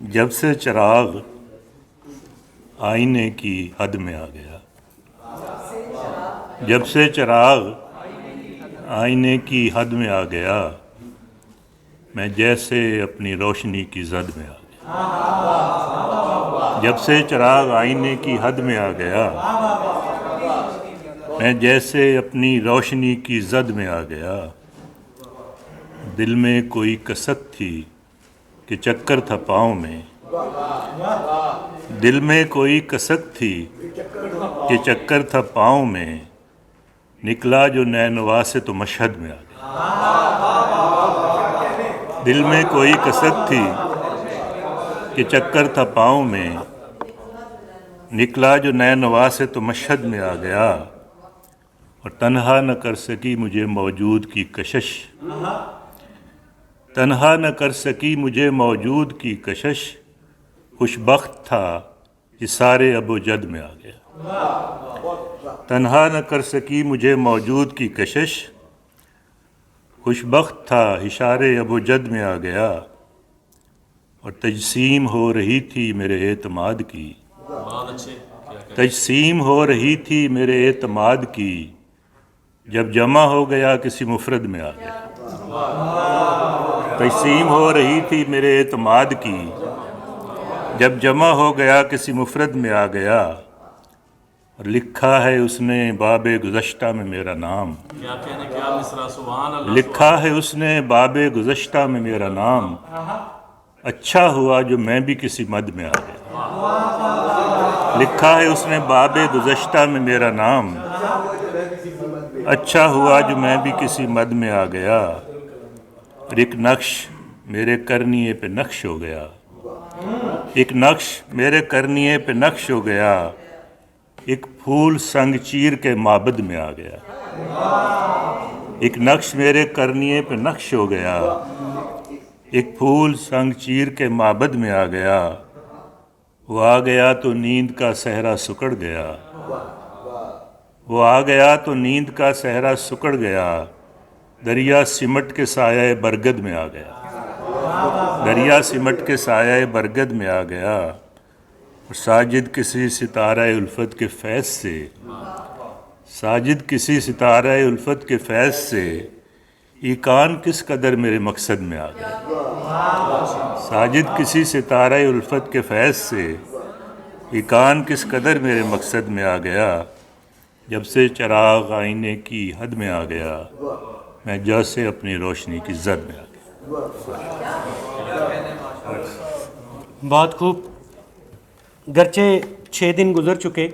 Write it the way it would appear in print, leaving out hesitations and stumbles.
جب سے چراغ آئینے کی حد میں آ گیا، جب سے چراغ آئینے کی حد میں آ گیا، میں جیسے اپنی روشنی کی زد میں آ گیا۔ جب سے چراغ آئینے کی حد میں آ گیا، میں جیسے اپنی روشنی کی زد میں آ گیا۔ دل میں کوئی کسک تھی کہ چکر تھا پاؤں میں، دل میں کوئی کسک تھی کہ چکر تھا پاؤں میں، نکلا جو نینوا سے تو مشہد میں آ گیا۔ دل میں کوئی کسک تھی کہ چکر تھا پاؤں میں، نکلا جو نینوا سے تو مشہد میں آ گیا۔ اور تنہا نہ کر سکی مجھے موجود کی کشش، تنہا نہ کر سکی مجھے موجود کی کشش، خوش بخت تھا یہ سارے اب و جد میں آ گیا۔ تنہا نہ کر سکی مجھے موجود کی کشش، خوش بخت تھا اشارے اب و جد میں آ گیا۔ اور تجسیم ہو رہی تھی میرے اعتماد کی، تجسیم ہو رہی تھی میرے اعتماد کی، جب جمع ہو گیا کسی مفرد میں آ گیا۔ تجسیم ہو رہی تھی میرے اعتماد کی، جب جمع ہو گیا کسی مفرد میں آ گیا۔ اور لکھا ہے اس نے باب گذشتہ میں میرا نام، لکھا ہے اس نے باب گذشتہ میں میرا نام، اچھا ہوا جو میں بھی کسی مد میں آ گیا۔ لکھا ہے اس نے باب گذشتہ میں میرا نام، اچھا ہوا جو میں بھی کسی مد میں آ گیا۔ اور ایک نقش میرے کرنیے پہ نقش ہو گیا، ایک نقش میرے کرنیے پہ نقش ہو گیا، ایک پھول سنگ چیر کے معبد میں آ گیا۔ ایک نقش میرے کرنیے پہ نقش ہو گیا، ایک پھول سنگ چیر کے معبد میں آ گیا۔ وہ آ گیا تو نیند کا صحرا سکڑ گیا، وہ آ گیا تو نیند کا صحرا سکڑ گیا، دریا سمٹ کے سایہ برگد میں آ گیا، دریا سمٹ کے سایہ برگد میں آ گیا۔ اور ساجد کسی ستارہ الفت کے فیض سے، ساجد کسی ستارہ الفت کے فیض سے، ایقان کس قدر میرے مقصد میں آ گیا۔ ساجد کسی ستارہ الفت کے فیض سے، ایقان کس قدر میرے مقصد میں آ گیا۔ جب سے چراغ آئینے کی حد میں آ گیا، میں جیسے اپنی روشنی کی زد میں آ گیا۔ بہت خوب۔ گرچہ 6 دن گزر چکے